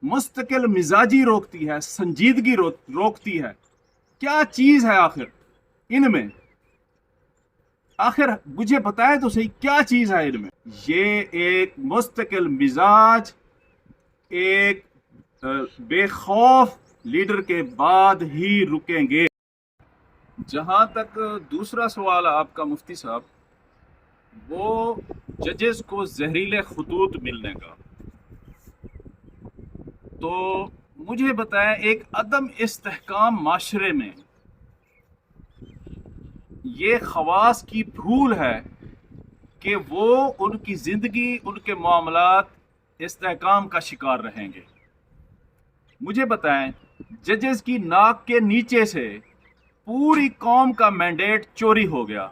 मुस्तकिल मिजाजी रोकती है, संजीदगी रोकती है। क्या चीज है आखिर इनमें? आखिर मुझे बताए तो सही, क्या चीज है इनमें? ये एक मुस्तकिल मिजाज, एक बेखौफ लीडर के बाद ही रुकेंगे। जहां तक दूसरा सवाल है आपका मुफ्ती साहब, वो जजेस को जहरीले खतूत मिलने का, तो मुझे बताएं, एक अदम इस्तेहकाम माशरे में ये खवास की भूल है कि वो उनकी ज़िंदगी, उनके मामलात इस्तेहकाम का शिकार रहेंगे। मुझे बताएं, जजेस की नाक के नीचे से पूरी कौम का मैंडेट चोरी हो गया।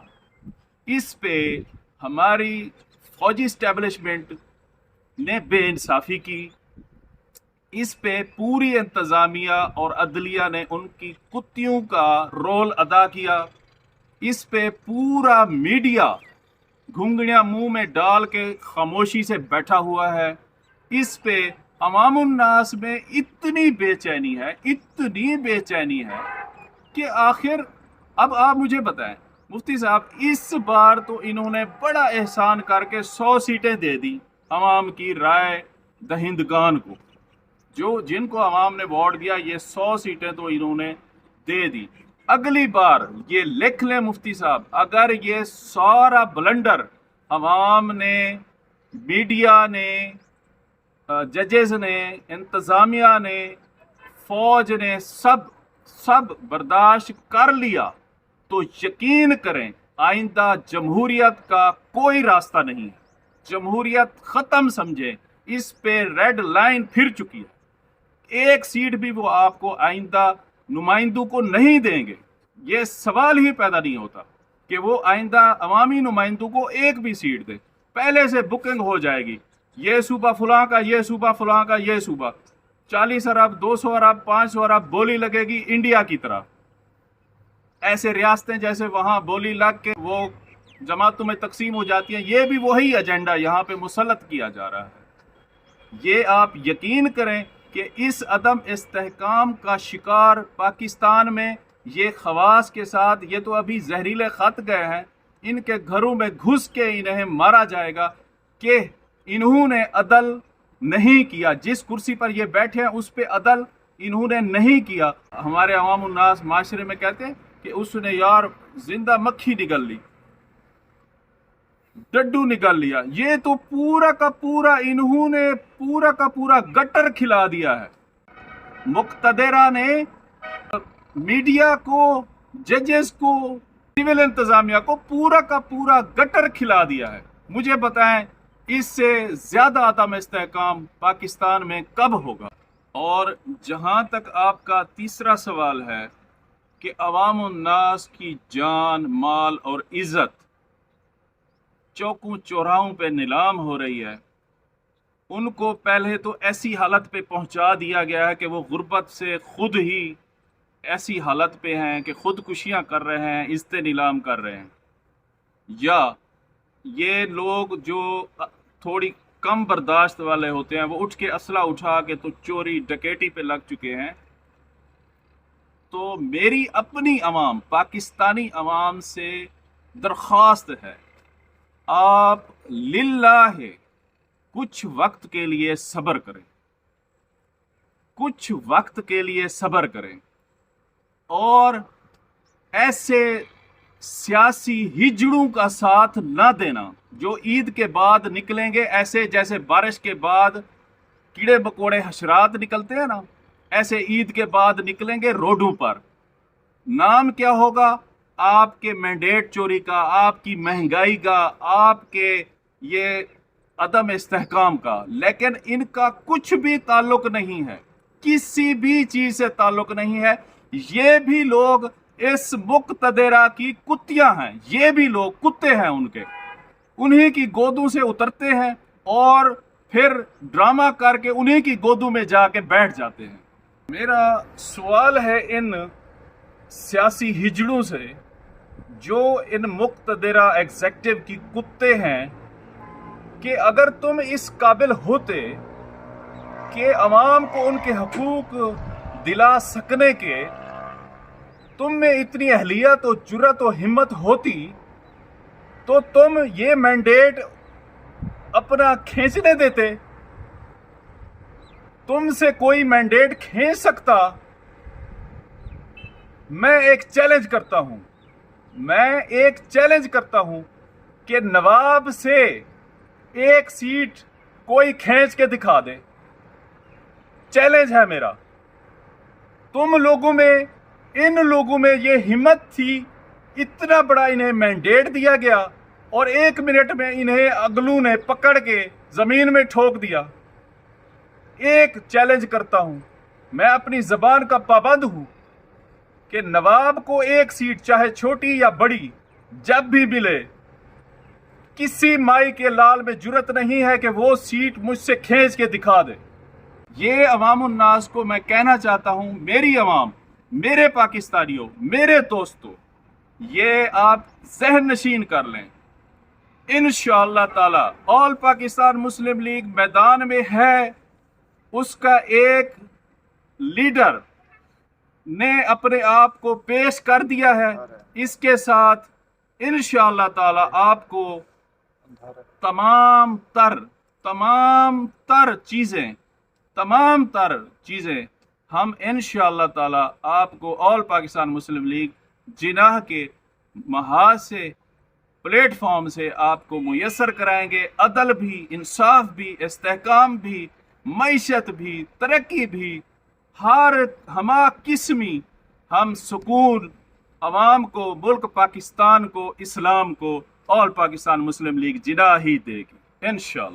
इस पे हमारी फौजी इस्टेब्लिशमेंट ने बेइंसाफ़ी की, इस पे पूरी इंतज़ामिया और अदलिया ने उनकी कुत्तियों का रोल अदा किया, इस पे पूरा मीडिया घुंघणियां मुंह में डाल के खामोशी से बैठा हुआ है। इस पे अवामुन्नास में इतनी बेचैनी है, इतनी बेचैनी है कि आखिर अब आप मुझे बताएं मुफ्ती साहब, इस बार तो इन्होंने बड़ा एहसान करके 100 सीटें दे दी अवाम की राय दहिंदगान को, जो जिनको अवाम ने वोट दिया, ये 100 सीटें तो इन्होंने दे दी। अगली बार ये लिख लें मुफ्ती साहब, अगर ये सारा ब्लंडर अवाम ने, मीडिया ने, जजेस ने, इंतज़ामिया ने, फौज ने सब बर्दाश्त कर लिया, तो यकीन करें आइंदा जमहूरियत का कोई रास्ता नहीं है। जमहूरियत ख़त्म समझे, इस पे रेड लाइन फिर चुकी है। एक सीट भी वो आपको आइंदा नुमाइंदों को नहीं देंगे। ये सवाल ही पैदा नहीं होता कि वो आइंदा अवामी नुमाइंदों को एक भी सीट दे। पहले से बुकिंग हो जाएगी, ये सूबा फलां का, ये सूबा फलां का, ये सूबा 40 अरब, 200 अरब, 500 अरब बोली लगेगी इंडिया की तरह। ऐसे रियासतें जैसे वहाँ बोली लग के वो जमातों में तकसीम हो जाती हैं, ये भी वही एजेंडा यहाँ पे मुसल्लत किया जा रहा है। ये आप यकीन करें कि इस अदम इस्तेहकाम का शिकार पाकिस्तान में ये खवास के साथ, ये तो अभी जहरीले खत गए हैं, इनके घरों में घुस के इन्हें मारा जाएगा कि इन्होंने अदल नहीं किया। जिस कुर्सी पर ये बैठे हैं उस पे अदल इन्होंने नहीं किया। हमारे अवाम उन्नास माशरे में कहते हैं कि उसने यार जिंदा मक्खी निगल ली, डड्डू निकाल लिया। ये तो पूरा का पूरा इन्होंने पूरा का पूरा गटर खिला दिया है। मुक्तदरा ने मीडिया को, जजेस को, सिविल इंतजामिया को पूरा का पूरा गटर खिला दिया है। मुझे बताएं, इससे ज्यादा अदम इस्तेहकाम पाकिस्तान में कब होगा? और जहां तक आपका तीसरा सवाल है कि अवाम उन्नास की जान, माल और इज्जत चौकों चौराहों पे नीलाम हो रही है, उनको पहले तो ऐसी हालत पे पहुंचा दिया गया है कि वो गुर्बत से खुद ही ऐसी हालत पे हैं कि खुदकुशियां कर रहे हैं, इज्जतें नीलाम कर रहे हैं। या ये लोग जो थोड़ी कम बर्दाश्त वाले होते हैं, वो उठ के असला उठा के तो चोरी डकैती पे लग चुके हैं। तो मेरी अपनी अवाम, पाकिस्तानी अवाम से दरख्वास्त है, आप लिल्लाह कुछ वक्त के लिए सब्र करें, कुछ वक्त के लिए सब्र करें और ऐसे सियासी हिजड़ों का साथ ना देना जो ईद के बाद निकलेंगे। ऐसे जैसे बारिश के बाद कीड़े मकोड़े हशरात निकलते हैं ना, ऐसे ईद के बाद निकलेंगे रोडों पर। नाम क्या होगा? आपके मैंडेट चोरी का, आपकी महंगाई का, आपके ये अदम इस्तेहकाम का। लेकिन इनका कुछ भी ताल्लुक नहीं है, किसी भी चीज से ताल्लुक नहीं है। ये भी लोग इस मुक्तदरा की कुत्तियां हैं, ये भी लोग कुत्ते हैं उनके, उन्हीं की गोदों से उतरते हैं और फिर ड्रामा करके उन्हीं की गोदों में जाके बैठ जाते हैं। मेरा सवाल है इन सियासी हिजड़ों से जो इन मुक्तदरा एग्जेक्टिव की कुत्ते हैं कि अगर तुम इस काबिल होते کہ عوام کو ان کے حقوق دلا سکنے کے تم میں اتنی اہلیت و جرأت و ہمت ہوتی تو تم یہ مینڈیٹ اپنا کھینچنے دیتے. تم سے کوئی مینڈیٹ کھینچ سکتا؟ میں ایک چیلنج کرتا ہوں کہ نواب سے ایک سیٹ کوئی کھینچ کے دکھا دے. چیلنج ہے میرا. ان لوگوں میں یہ ہمت تھی، اتنا بڑا انہیں مینڈیٹ دیا گیا اور 1 منٹ میں انہیں اگلوں نے پکڑ کے زمین میں ٹھوک دیا. ایک چیلنج کرتا ہوں، میں اپنی زبان کا پابند ہوں کہ نواب کو ایک سیٹ چاہے چھوٹی یا بڑی جب بھی ملے، کسی مائی کے لال میں جرأت نہیں ہے کہ وہ سیٹ مجھ سے کھینچ کے دکھا دے. یہ عوام الناس کو میں کہنا چاہتا ہوں، میری عوام، میرے پاکستانیوں، میرے دوستوں، یہ آپ ذہن نشین کر لیں. انشاءاللہ تعالی آل پاکستان مسلم لیگ میدان میں ہے. اس کا ایک لیڈر نے اپنے آپ کو پیش کر دیا ہے. اس کے ساتھ انشاءاللہ تعالی آپ کو تمام تر چیزیں ہم انشاءاللہ تعالی آپ کو آل پاکستان مسلم لیگ جناح کے محاذ سے، پلیٹ فارم سے آپ کو میسر کرائیں گے. عدل بھی، انصاف بھی، استحکام بھی، معیشت بھی، ترقی بھی، ہر ہما قسمی ہم سکون عوام کو، ملک پاکستان کو، اسلام کو آل پاکستان مسلم لیگ جناح ہی دے گی انشاءاللہ.